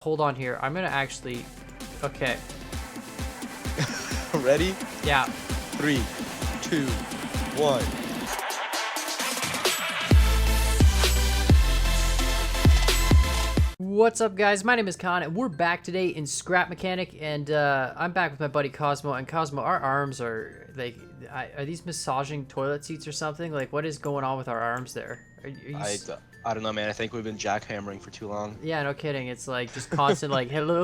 Hold on here. I'm gonna actually. Okay. Ready? Yeah. 3, 2, 1. What's up, guys? My name is Con, and we're back today in Scrap Mechanic, and I'm back with my buddy Cosmo. And Cosmo, our arms are like, are these massaging toilet seats or something? Like, what is going on with our arms there? Are you I don't know, man. I think we've been jackhammering for too long. Yeah, no kidding. It's like just constant like hello.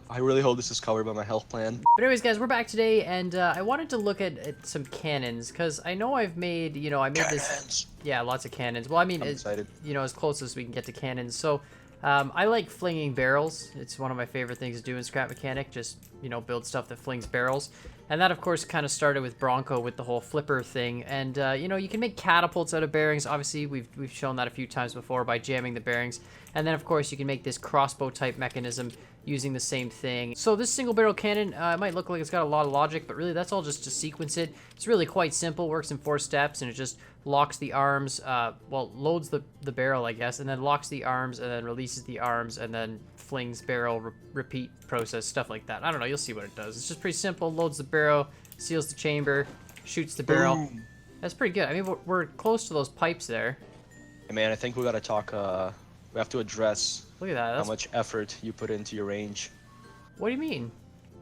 I really hope this is covered by my health plan. But anyways, guys, we're back today, and I wanted to look at some cannons because I know I've made, I made this. Yeah, lots of cannons. Well, I mean, I'm excited. As close as we can get to cannons. So, I like flinging barrels. It's one of my favorite things to do in Scrap Mechanic. Just build stuff that flings barrels. And that, of course, kind of started with Bronco with the whole flipper thing. And, you can make catapults out of bearings. Obviously, we've shown that a few times before by jamming the bearings. And then, of course, you can make this crossbow-type mechanism using the same thing. So this single-barrel cannon, it might look like it's got a lot of logic, but really that's all just to sequence it. It's really quite simple, works in 4 steps, and it just locks the arms, loads the barrel, I guess, and then locks the arms, and then releases the arms, and then flings barrel, repeat process, stuff like that. I don't know, you'll see what it does. It's just pretty simple, loads the barrel, seals the chamber, shoots the barrel. Boom. That's pretty good. I mean, we're close to those pipes there. Hey, man, I think we gotta talk, we have to address Look at that. how much effort you put into your range. What do you mean?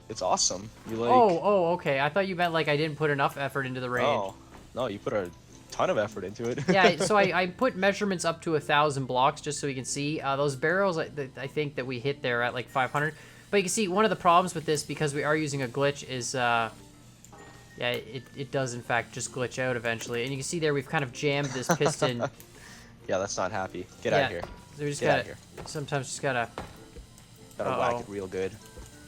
It's awesome. You like... Oh, okay. I thought you meant like I didn't put enough effort into the range. Oh, no, you put a ton of effort into it. Yeah, so I put measurements up to 1,000 blocks just so we can see. Those barrels, I think that we hit there at like 500. But you can see one of the problems with this, because we are using a glitch, is, yeah, it does in fact just glitch out eventually. And you can see there we've kind of jammed this piston. Yeah, that's not happy. Get out of here. So we just Get out gotta, of here. sometimes just gotta... Gotta whack it real good.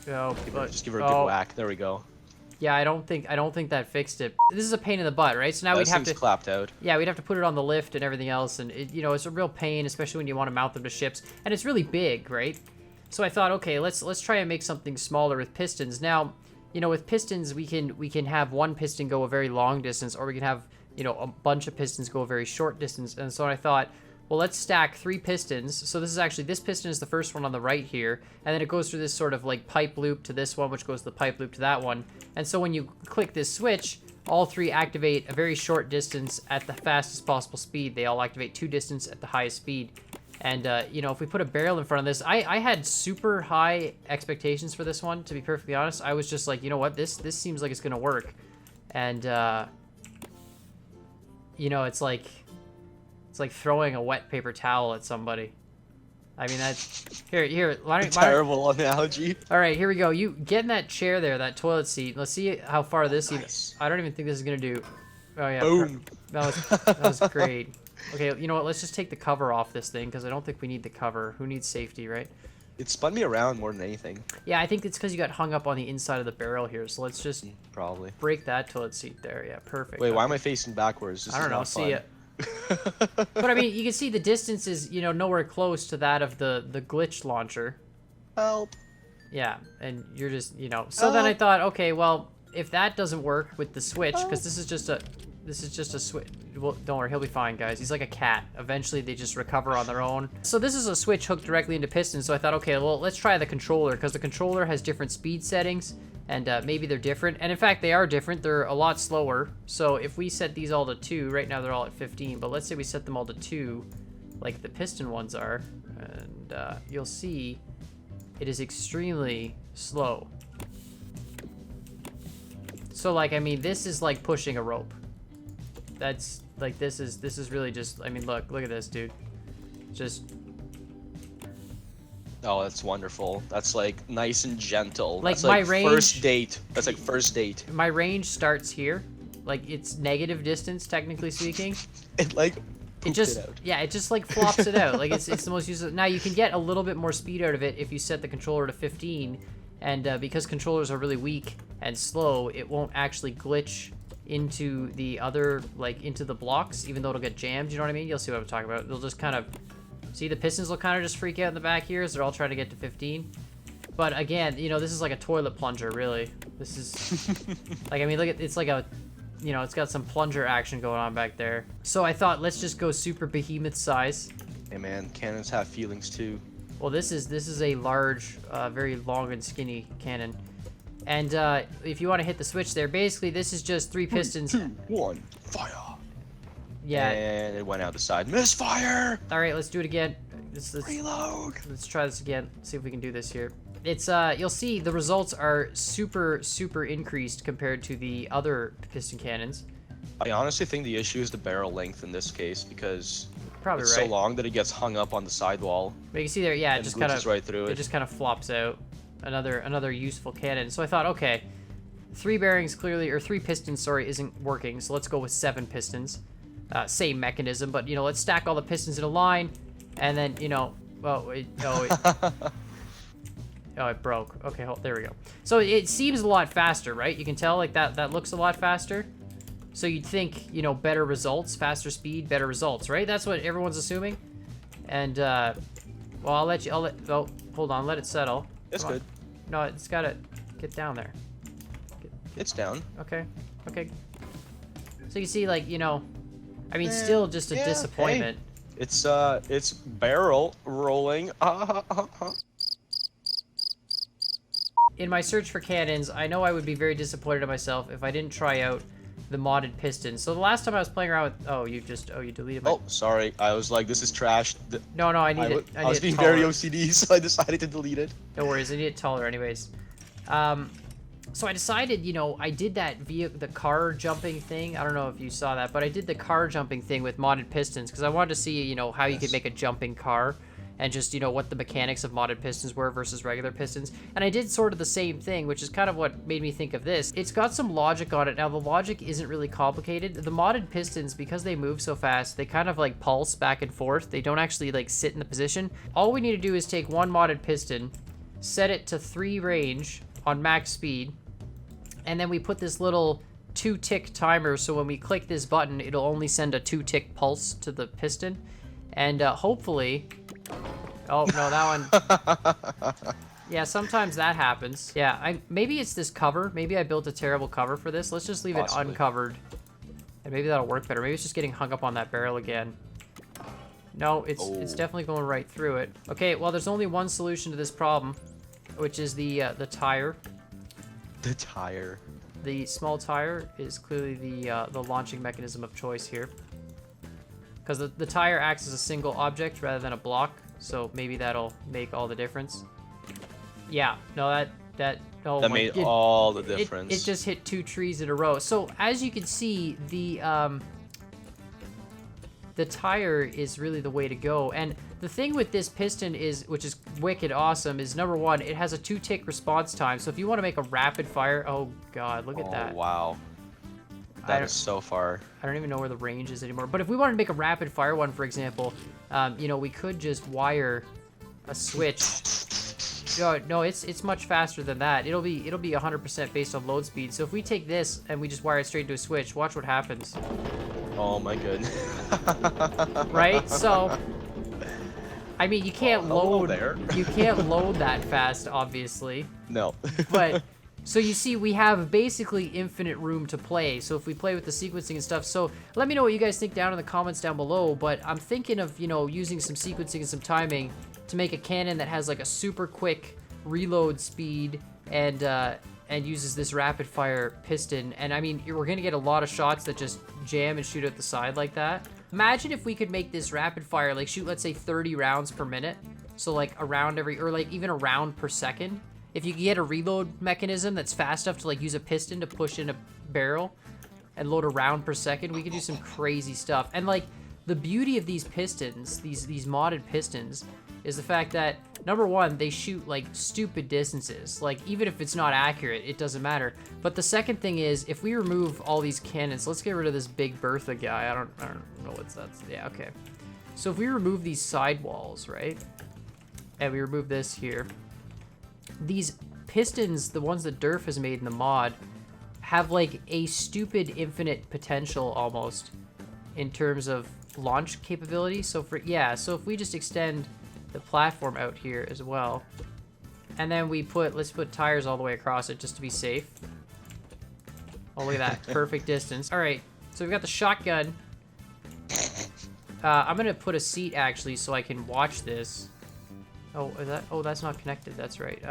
Just give her a good whack. There we go. Yeah, I don't think that fixed it. This is a pain in the butt, right? So now we'd have to clapped out. Yeah, we'd have to put it on the lift and everything else, and it's a real pain, especially when you want to mount them to ships, and it's really big, right? So I thought, okay, let's try and make something smaller with pistons. Now, with pistons, we can have one piston go a very long distance, or we can have a bunch of pistons go a very short distance. And so I thought, well, let's stack 3 pistons. So this piston is the first one on the right here, and then it goes through this sort of like pipe loop to this one, which goes to the pipe loop to that one. And so when you click this switch, all 3 activate a very short distance at the fastest possible speed. They all activate 2 distance at the highest speed. And, if we put a barrel in front of this, I had super high expectations for this one, to be perfectly honest. I was just like, you know what, this seems like it's going to work. And, it's like throwing a wet paper towel at somebody. I mean, that's... Here. Terrible analogy. All right, here we go. You get in that chair there, that toilet seat. Let's see how far this... Nice. I don't even think this is going to do... Oh, yeah. Boom. That was great. Okay, you know what? Let's just take the cover off this thing, because I don't think we need the cover. Who needs safety, right? It spun me around more than anything. Yeah, I think it's because you got hung up on the inside of the barrel here. So let's just... Probably. Break that toilet seat there. Yeah, perfect. Wait, why am I facing backwards? This I don't know. See ya. But I mean, you can see the distance is, nowhere close to that of the glitch launcher. Help. Yeah, and you're just, So then I thought, okay, well, if that doesn't work with the switch, because this is just a switch. Well, don't worry, he'll be fine, guys. He's like a cat. Eventually, they just recover on their own. So this is a switch hooked directly into piston. So I thought, okay, well, let's try the controller, because the controller has different speed settings. And maybe they're different. And in fact, they are different. They're a lot slower. So if we set these all to 2, right now they're all at 15. But let's say we set them all to 2, like the piston ones are. And you'll see it is extremely slow. So, like, I mean, this is like pushing a rope. That's, like, this is really just, I mean, look at this, dude. Just... Oh, that's wonderful. That's like nice and gentle. Like, that's like my range, first date. That's like first date. My range starts here. Like, it's negative distance, technically speaking. It like it just it out. Yeah, it just like flops it out. Like, it's the most useful. Now you can get a little bit more speed out of it if you set the controller to 15, and because controllers are really weak and slow, it won't actually glitch into the other, like, into the blocks, even though it'll get jammed. You know what I mean? You'll see what I'm talking about. They'll just kind of... See, the pistons will kind of just freak out in the back here, so they're all trying to get to 15. But again, this is like a toilet plunger, really. This is... like, I mean, look at... It's like a... it's got some plunger action going on back there. So I thought, let's just go super behemoth size. Hey man, cannons have feelings too. Well, this is a large, very long and skinny cannon. And if you want to hit the switch there, basically this is just 3 pistons. 3, 2, 1, fire! Yeah. And it went out the side. Misfire! All right, let's do it again. Reload! Let's try this again. See if we can do this here. It's you'll see the results are super increased compared to the other piston cannons. I honestly think the issue is the barrel length in this case, because probably it's right. so long that it gets hung up on the sidewall. But you can see there, yeah, it just kind of right through it just kind of flops out. Another useful cannon. So I thought, okay, 3 bearings clearly, or 3 pistons, sorry, isn't working. So let's go with 7 pistons. Same mechanism, but you know, let's stack all the pistons in a line, and then you know, oh, it broke. Okay, there we go. So it seems a lot faster, right? You can tell like that looks a lot faster. So you'd think, you know, better results, faster speed, better results, right? That's what everyone's assuming. And well, oh, hold on, let it settle. It's good. No, it's gotta get down there. It's down. Okay. So you see, like, you know, I mean, still just a disappointment. Hey. It's barrel rolling. In my search for cannons, I know I would be very disappointed in myself if I didn't try out the modded piston. So the last time I was playing around with, you deleted my... Oh, sorry. I was like, this is trash. No, I need it. I was being very OCD, so I decided to delete it. No worries, I need it taller anyways. So I decided, you know, I did the car jumping thing. I don't know if you saw that, but I did the car jumping thing with modded pistons because I wanted to see, you know, how you could make a jumping car and just, you know, what the mechanics of modded pistons were versus regular pistons. And I did sort of the same thing, which is kind of what made me think of this. It's got some logic on it. Now, the logic isn't really complicated. The modded pistons, because they move so fast, they kind of like pulse back and forth. They don't actually like sit in the position. All we need to do is take one modded piston, set it to 3 range on max speed, and then we put this little 2-tick timer, so when we click this button, it'll only send a 2-tick pulse to the piston. And hopefully... Oh, no, that one... Yeah, sometimes that happens. Yeah, maybe it's this cover. Maybe I built a terrible cover for this. Let's just leave it uncovered. And maybe that'll work better. Maybe it's just getting hung up on that barrel again. No, it's definitely going right through it. Okay, well, there's only one solution to this problem, which is the tire. The tire. The small tire is clearly the launching mechanism of choice here. Because the tire acts as a single object rather than a block, so maybe that'll make all the difference. Yeah, no, that made all the difference. It just hit 2 trees in a row. So as you can see, the tire is really the way to go. And the thing with this piston is, which is wicked awesome, is number 1, it has a 2-tick response time. So if you want to make a rapid fire, oh god, look at that. Oh wow, that is so far. I don't even know where the range is anymore. But if we wanted to make a rapid fire one, for example, you know, we could just wire a switch. No, it's much faster than that. It'll be 100% based on load speed. So if we take this and we just wire it straight into a switch, watch what happens. Oh my goodness. Right? So I mean, you can't load there. You can't load that fast, obviously. No. But so you see, we have basically infinite room to play. So if we play with the sequencing and stuff, so let me know what you guys think down in the comments down below. But I'm thinking of, you know, using some sequencing and some timing to make a cannon that has like a super quick reload speed and uses this rapid fire piston. And I mean, we're gonna get a lot of shots that just jam and shoot out the side like that. Imagine if we could make this rapid fire, like shoot, let's say 30 rounds per minute. So like a round or like even a round per second. If you could get a reload mechanism that's fast enough to like use a piston to push in a barrel and load a round per second, we could do some crazy stuff. And like the beauty of these pistons, these modded pistons, is the fact that number 1, they shoot like stupid distances. Like even if it's not accurate, it doesn't matter. But the second thing is, if we remove all these cannons, let's get rid of this Big Bertha guy. I don't know what's that. Yeah, okay. So if we remove these sidewalls, right, and we remove this here, these pistons, the ones that Durf has made in the mod, have like a stupid infinite potential almost in terms of launch capability. So so if we just extend the platform out here as well, and then let's put tires all the way across it just to be safe. Oh, look at that. Perfect distance. All right, so we've got the shotgun. I'm gonna put a seat actually so I can watch this. Oh, that's not connected. That's right.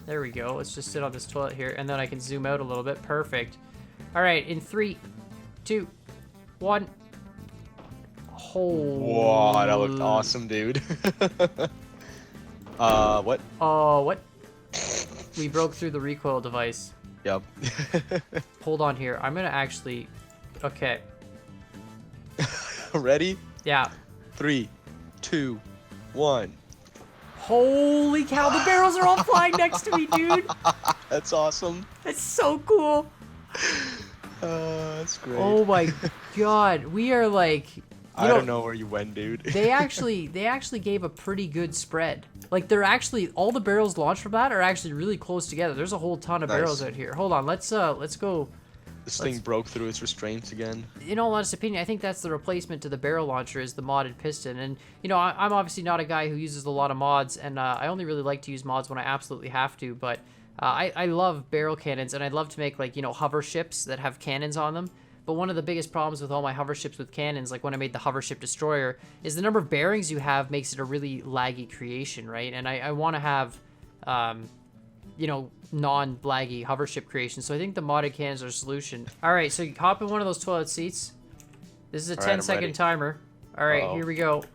There we go. Let's just sit on this toilet here, and then I can zoom out a little bit. Perfect. All right, in 3, 2, 1. Whoa, that looked awesome, dude. What? Oh, what? We broke through the recoil device. Yep. Hold on here. I'm gonna actually. Okay. Ready? Yeah. 3, 2, 1. Holy cow! The barrels are all flying next to me, dude. That's awesome. That's so cool. That's great. Oh my god, we are like. I don't know where you went, dude. they actually gave a pretty good spread. Like they're actually all the barrels launched from that are actually really close together. There's a whole ton of barrels out here. Hold on, let's go. This thing broke through its restraints again. In all honest opinion, I think that's the replacement to the barrel launcher is the modded piston. And, you know, I'm obviously not a guy who uses a lot of mods, and I only really like to use mods when I absolutely have to, but I love barrel cannons, and I'd love to make, like, you know, hover ships that have cannons on them. But one of the biggest problems with all my hover ships with cannons, like when I made the hover ship destroyer, is the number of bearings you have makes it a really laggy creation, right? And I want to have, you know, non-laggy hover ship creation. So I think the modded cannons are a solution. All right, so you hop in one of those toilet seats. This is a 10-second timer. All right, here we go.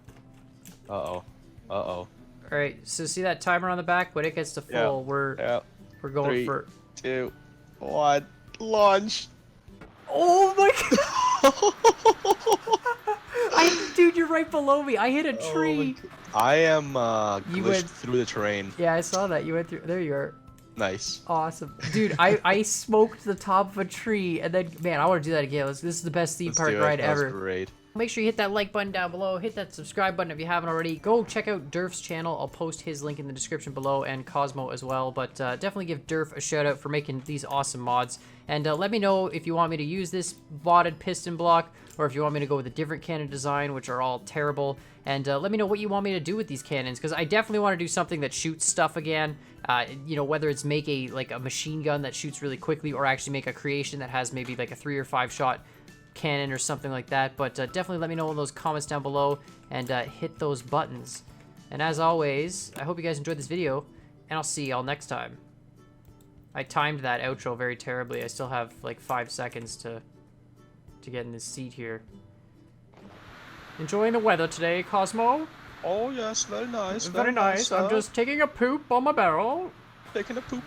Uh-oh. All right, so see that timer on the back? When it gets to full, we're going 3, 2, 1, launch. Oh my god! Dude, you're right below me. I hit a tree. I am glitched through the terrain. Yeah, I saw that. You went through. There you are. Nice. Awesome. Dude, I smoked the top of a tree, and then, man, I want to do that again. This is the best theme park ride ever. That was great. Make sure you hit that like button down below. Hit that subscribe button if you haven't already. Go check out Durf's channel. I'll post his link in the description below, and Cosmo as well. But definitely give Durf a shout out for making these awesome mods. And let me know if you want me to use this modded piston block, or if you want me to go with a different cannon design, which are all terrible. And let me know what you want me to do with these cannons, because I definitely want to do something that shoots stuff again. You know, whether it's make a machine gun that shoots really quickly, or actually make a creation that has maybe like a 3 or 5 shot cannon or something like that. But definitely let me know in those comments down below, and hit those buttons. And as always, I hope you guys enjoyed this video, and I'll see y'all next time. I timed that outro very terribly. I still have like 5 seconds to get in this seat here. Enjoying the weather today, Cosmo? Oh yes, very nice. Very nice. I'm just taking a poop on my barrel. Taking a poop.